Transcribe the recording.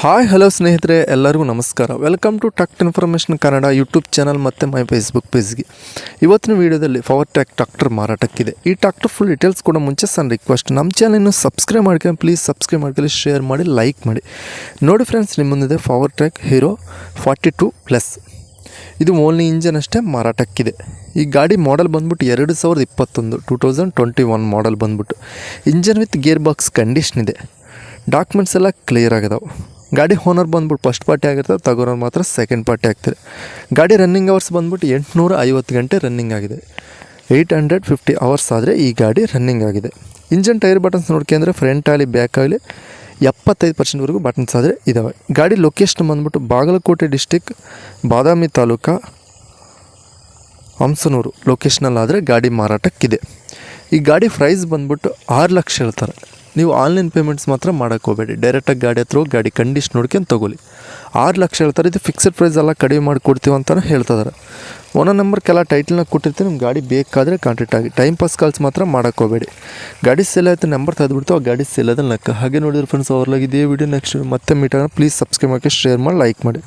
Hi hello ಸ್ನೇಹಿತರೆ, ಎಲ್ಲರಿಗೂ ನಮಸ್ಕಾರ. ವೆಲ್ಕಮ್ ಟು ಟಕ್ ಇನ್ಫಾರ್ಮೇಷನ್ ಕನ್ನಡ ಯೂಟ್ಯೂಬ್ ಚಾನಲ್ ಮತ್ತು ಮೈ ಫೇಸ್ಬುಕ್ ಪೇಜ್ಗೆ. ಇವತ್ತಿನ ವೀಡಿಯೋದಲ್ಲಿ ಪವರ್ಟ್ರ್ಯಾಕ್ ಟ್ರಾಕ್ಟರ್ ಮಾರಾಟಕ್ಕಿದೆ. ಈ ಟ್ರಾಕ್ಟರ್ ಫುಲ್ ಡೀಟೇಲ್ಸ್ ಕೂಡ ಮುಂಚೆ ಸಣ್ಣ ರಿಕ್ವೆಸ್ಟ್, ನಮ್ಮ ಚಾನಲ್ನ ಸಬ್ಸ್ಕ್ರೈಬ್ ಮಾಡ್ಕೊಂಡು ಪ್ಲೀಸ್ ಸಬ್ಸ್ಕ್ರೈಬ್ ಮಾಡ್ಕೊಳ್ಳಿ, ಶೇರ್ ಮಾಡಿ, ಲೈಕ್ ಮಾಡಿ. ನೋಡಿ ಫ್ರೆಂಡ್ಸ್, ನಿಮ್ಮ ಮುಂದಿದೆ ಪವರ್ಟ್ರ್ಯಾಕ್ ಹೀರೋ 42+. ಇದು ಓನ್ಲಿ ಇಂಜನ್ ಅಷ್ಟೇ ಮಾರಾಟಕ್ಕಿದೆ. ಈ ಗಾಡಿ ಮಾಡಲ್ ಬಂದ್ಬಿಟ್ಟು 2021 2021 ಮಾಡಲ್ ಬಂದ್ಬಿಟ್ಟು. Engine with gear box condition ಇದೆ. ಡಾಕ್ಯುಮೆಂಟ್ಸ್ ಎಲ್ಲ ಕ್ಲಿಯರ್ ಆಗಿದಾವೆ. ಗಾಡಿ ಓನರ್ ಬಂದ್ಬಿಟ್ಟು ಫಸ್ಟ್ ಪಾರ್ಟಿ ಆಗಿರ್ತದೆ, ತಗೋರೋರು ಮಾತ್ರ ಸೆಕೆಂಡ್ ಪಾರ್ಟಿ ಆಗ್ತಾರೆ. ಗಾಡಿ ರನ್ನಿಂಗ್ ಅವರ್ಸ್ ಬಂದ್ಬಿಟ್ಟು 850 ಗಂಟೆ ರನ್ನಿಂಗ್ ಆಗಿದೆ. 850 ಅವರ್ಸ್ ಆದರೆ ಈ ಗಾಡಿ ರನ್ನಿಂಗ್ ಆಗಿದೆ. ಇಂಜನ್ ಟೈರ್ ಬಟನ್ಸ್ ನೋಡ್ಕೊಂಡ್ರೆ ಫ್ರಂಟ್ ಆಗಲಿ ಬ್ಯಾಕ್ ಆಗಲಿ 75% ಬಟನ್ಸ್ ಆದರೆ ಇದ್ದಾವೆ. ಗಾಡಿ ಲೊಕೇಶನ್ ಬಂದ್ಬಿಟ್ಟು ಬಾಗಲಕೋಟೆ ಡಿಸ್ಟಿಕ್, ಬಾದಾಮಿ ತಾಲೂಕು, ಹಂಸನೂರು ಲೊಕೇಶನಲ್ಲಾದರೆ ಗಾಡಿ ಮಾರಾಟಕ್ಕಿದೆ. ಈ ಗಾಡಿ ಪ್ರೈಸ್ ಬಂದ್ಬಿಟ್ಟು 6 ಲಕ್ಷ ಹೇಳ್ತಾರೆ. ನೀವು ಆನ್ಲೈನ್ ಪೇಮೆಂಟ್ಸ್ ಮಾತ್ರ ಮಾಡೋಕ್ಕೆ ಹೋಗಬೇಡಿ, ಡೈರೆಕ್ಟಾಗಿ ಗಾಡಿ ಹತ್ರ ಹೋಗಿ ಗಾಡಿ ಕಂಡೀಷನ್ ನೋಡ್ಕೊಂಡು ತೊಗೊಳ್ಳಿ. 6 ಲಕ್ಷ ಹೇಳ್ತಾರೆ. ಇದು ಫಿಕ್ಸೆಡ್ ಪ್ರೈಸ್ ಎಲ್ಲ ಕಡಿಮೆ ಮಾಡಿ ಕೊಡ್ತೀವಿ ಅಂತಲೂ ಹೇಳ್ತಿದ್ದಾರೆ. ಓನರ್ ನಂಬರ್ಗೆಲ್ಲ ಟೈಟಲ್ನಾಗ ಕೊಟ್ಟಿರ್ತೀವಿ, ನಿಮ್ಮ ಗಾಡಿ ಬೇಕಾದರೆ ಕಾಂಟ್ಯಾಕ್ಟ್ ಆಗಿ. ಟೈಮ್ ಪಾಸ್ ಕಾಲ್ಸ್ ಮಾತ್ರ ಮಾಡೋಕ್ಕೆ ಹೋಗಬೇಡಿ. ಗಾಡಿ ಸೇಲ್ ಆಯಿತು ನಂಬರ್ ತೆಗೆದುಬಿಡ್ತು, ಆ ಗಾಡಿ ಸೇಲ್ ಆದ್ರೆ ಲೆಕ್ಕ. ಹಾಗೆ ನೋಡಿದ್ರೆ ಫ್ರೆಂಡ್ಸ್, ಅವ್ರಲಾಗಿ ಇದೇ ವಿಡಿಯೋ ನೆಕ್ಸ್ಟ್ ಮತ್ತೆ ಮೀಟ್ ಆಗೋಣ. ಪ್ಲೀಸ್ ಸಬ್ಸ್ಕ್ರೈಬ್ ಮಾಡಿ, ಶೇರ್ ಮಾಡಿ, ಲೈಕ್ ಮಾಡಿ.